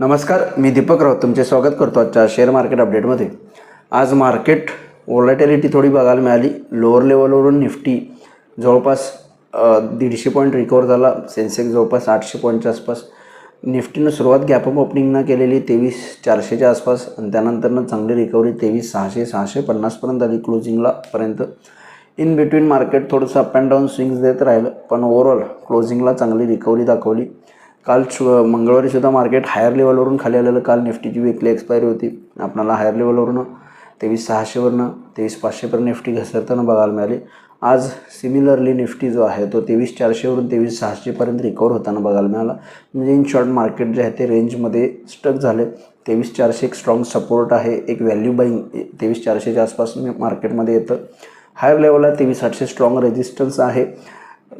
नमस्कार, मी दीपक राऊत तुमचे स्वागत करतो आजच्या शेअर मार्केट अपडेटमध्ये। आज मार्केट व्होलॅटिलिटी थोडी बघायला मिळाली। लोअर लेवलवरून निफ्टी जवळपास 150 पॉईंट रिकवर झाला। सेन्सेक्स जवळपास 800 पॉईंटच्या आसपास। निफ्टीनं सुरुवात गॅपअप ओपनिंगनं केलेली 23,400च्या आसपास आणि त्यानंतरनं चांगली रिकव्हरी 23,600 650पर्यंत आली क्लोजिंगला पर्यंत। इन बिटवीन मार्केट थोडंसं अप अँड डाऊन स्विंग्स देत राहिलं, पण ओव्हरऑल क्लोजिंगला चांगली रिकव्हरी दाखवली। काल मंगळवारी सुद्धा मार्केट हायर लेवलवरून खाली आलेलं। काल निफ्टीची वीकली एक्सपायरी होती। आपल्याला हायर लेवलवरून 23,600वरून 23,500पर्यंत निफ्टी घसरताना बघायला मिळाली। आज सिमिलरली निफ्टी जो आहे तो 23,400वरून 23,600पर्यंत रिकवर होताना बघायला मिळाला। म्हणजे इन शॉर्ट मार्केट जे आहे ते रेंजमध्ये स्टक झाले। 23,400 एक स्ट्रॉंग सपोर्ट आहे, एक व्हॅल्यू बाईंग 23,400च्या आसपास मार्केटमध्ये येतं। हायर लेवलला 23,800 स्ट्रॉंग रेजिस्टन्स आहे।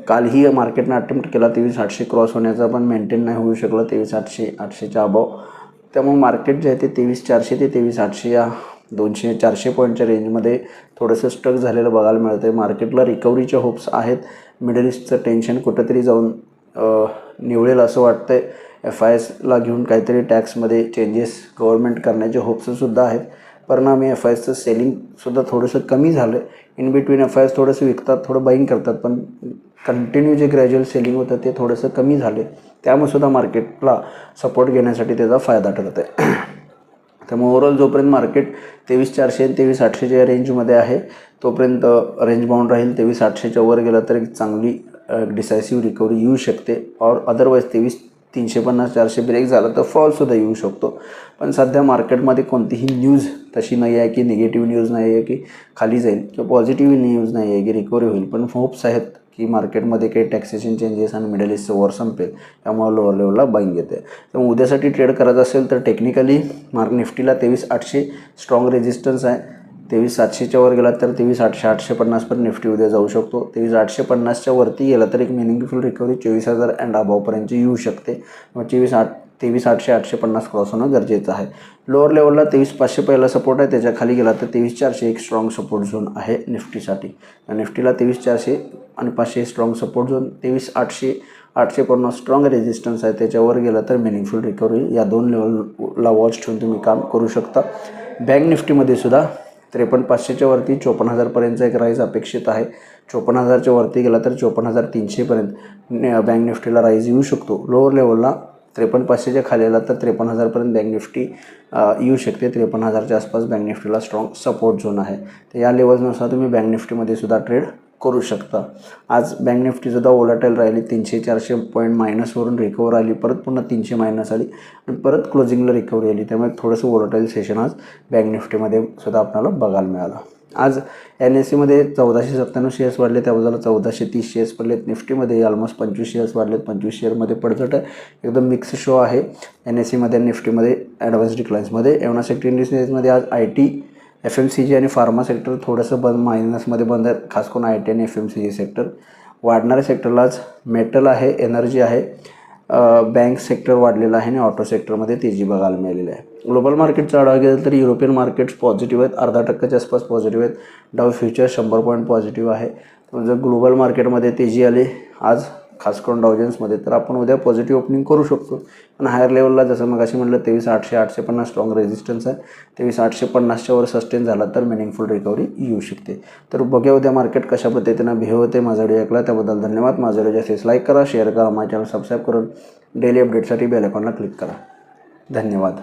कालही मार्केटनं अटेम्प्ट केला 23,800 क्रॉस होण्याचा, पण मेंटेन नाही होऊ शकलं 23,800 800च्या अबाव। त्यामुळे मार्केट जे आहे ते 23,400 ते 23,800 या 200-400 पॉईंटच्या रेंजमध्ये थोडंसं स्टक झालेलं बघायला मिळतं आहे। मार्केटला रिकव्हरीचे होप्स आहेत। मिडल ईस्टचं टेन्शन कुठंतरी जाऊन निवळेल असं वाटतं आहे। FISला घेऊन काहीतरी टॅक्समध्ये चेंजेस गव्हर्नमेंट करण्याचे होप्ससुद्धा आहेत। परिणामी FISचं सेलिंगसुद्धा थोडंसं कमी झालं। इन बिटवीन FIS थोडंसं विकतात, थोडं बाईंग करतात, पण कंटिन्यू जे ग्रॅज्युअल सेलिंग होतं ते थोडंसं कमी झाले। त्यामुळे सुद्धा मार्केटला सपोर्ट घेण्यासाठी त्याचा फायदा ठरत आहे। त्यामुळे ओव्हरऑल जोपर्यंत मार्केट 23,400 आणि 23,800च्या रेंजमध्ये आहे तोपर्यंत रेंज बाउंड राहील। 23,800च्या वर गेला तर एक चांगली डिसायसिव्ह रिकव्हरी येऊ शकते। और अदरवाईज 23,350-400 ब्रेक झाला तर फॉलसुद्धा येऊ शकतो। पण सध्या मार्केटमध्ये कोणतीही न्यूज तशी नाही आहे की निगेटिव्ह न्यूज नाही आहे की खाली जाईल, किंवा पॉझिटिव्ह न्यूज नाही आहे की रिकव्हरी होईल। पण होप्स आहेत की मार्केटमध्ये काही टॅक्सेशन चेंजेस आणि मिडल ईस्टचं वॉर संपेल, त्यामुळे लोअर लेवलला बाईंग येते। त्यामुळे उद्यासाठी ट्रेड करायचं असेल तर टेक्निकली निफ्टीला 23,800 स्ट्रॉंग रेजिस्टन्स आहे। 23,700च्या वर गेला तर 23,800 850पर्यंत निफ्टी उद्या जाऊ शकतो। 23,850च्या वरती गेला तर एक मिनिंगफुल रिकव्हरी 24,000 अँड अबावपर्यंत येऊ शकते। मग 23,800 850 क्रॉस होणं गरजेचं आहे। लोअर लेवलला 23,500 पहिला सपोर्ट आहे, त्याच्या खाली गेला तर 23,400 एक स्ट्रॉंग सपोर्ट झोन आहे निफ्टीसाठी। निफ्टीला 23,400 आणि 500 strong support zone, 23,800 850 strong resistance आहे, त्याच्यावर गेला तर मिनिंगफुल रिकव्हरी। या दोन लेवलला वॉच ठेवून तुम्ही काम करू शकता। बँक निफ्टीमध्ये सुद्धा 53,500च्या वरती 54,000पर्यंतचा एक राईज अपेक्षित आहे। 54,000च्या वरती गेला तर 54,300पर्यंत बँक निफ्टीला राईज येऊ शकतो। लोअर लेवलला 53,500च्या खाली आला तर 53,000पर्यंत बँक निफ्टी येऊ शकते। 53,000च्या आसपास बँक निफ्टीला स्ट्रॉंग सपोर्ट झोन आहे। तर या लेवलनुसार तुम्ही बँक निफ्टीमध्ये सुद्धा ट्रेड करू शकता। आज बँक निफ्टीसुद्धा वोलाटाईल राहिली। 300-400 पॉईंट मायनसवरून रिकवर आली, परत पुन्हा 300 मायनस आली आणि परत क्लोजिंगला रिकव्हरी आली। त्यामुळे थोडंसं वोलाटाईल सेशन आज बँक निफ्टीमध्ये सुद्धा आपल्याला बघायला मिळालं। आज NSEमध्ये 1497 शेअर्स वाढले, त्या बाजूला 1430 शेअर्स पडलेत। निफ्टीमध्ये ऑलमोस्ट 25 शेअर्स वाढलेत। 25 शेअरमध्ये पडझड आहे, एकदम मिक्स शो आहे NSEमध्ये आणि निफ्टीमध्ये ॲडव्हान्स डिक्लाइन्समध्ये। एवढा सेक्टर इंडिसेसमध्ये आज IT FMCG आणि फार्मा सेक्टर थोडंसं मायनसमध्ये बंद आहेत, खास करून IT आणि FMCG सेक्टर। वाढणाऱ्या सेक्टरला आज मेटल आहे, एनर्जी आहे, बँक सेक्टर वाढलेलं आहे आणि ऑटो सेक्टरमध्ये तेजी बघायला मिळालेली आहे। ग्लोबल मार्केटचा आढावा घेतला तर युरोपियन मार्केट्स पॉझिटिव्ह आहेत, 0.5% आसपास पॉझिटिव्ह आहेत। डाव फ्युचर 100 पॉईंट पॉझिटिव्ह आहे। जर ग्लोबल मार्केटमध्ये तेजी आली आज खास करून डावजन्समध्ये तर आपण उद्या पॉझिटिव्ह ओपनिंग करू शकतो। पण हायर लेवलला जसं मग अशी म्हटलं 23,800 850 स्ट्रॉंग रेजिस्टन्स आहे। 23,850च्या वर सस्टेन झाला तर मिनिंगफुल रिकव्हरी येऊ शकते। तर बघूया उद्या मार्केट कशा पद्धतीनं बिहेव होते। माझा व्हिडिओ ऐकला त्याबद्दल धन्यवाद। माझा व्हिडिओ जास्तीत लाईक करा, शेअर करा, माझ्या चॅनल सबस्क्राईब करून डेली अपडेटसाठी बेल आयकॉनला क्लिक करा। धन्यवाद।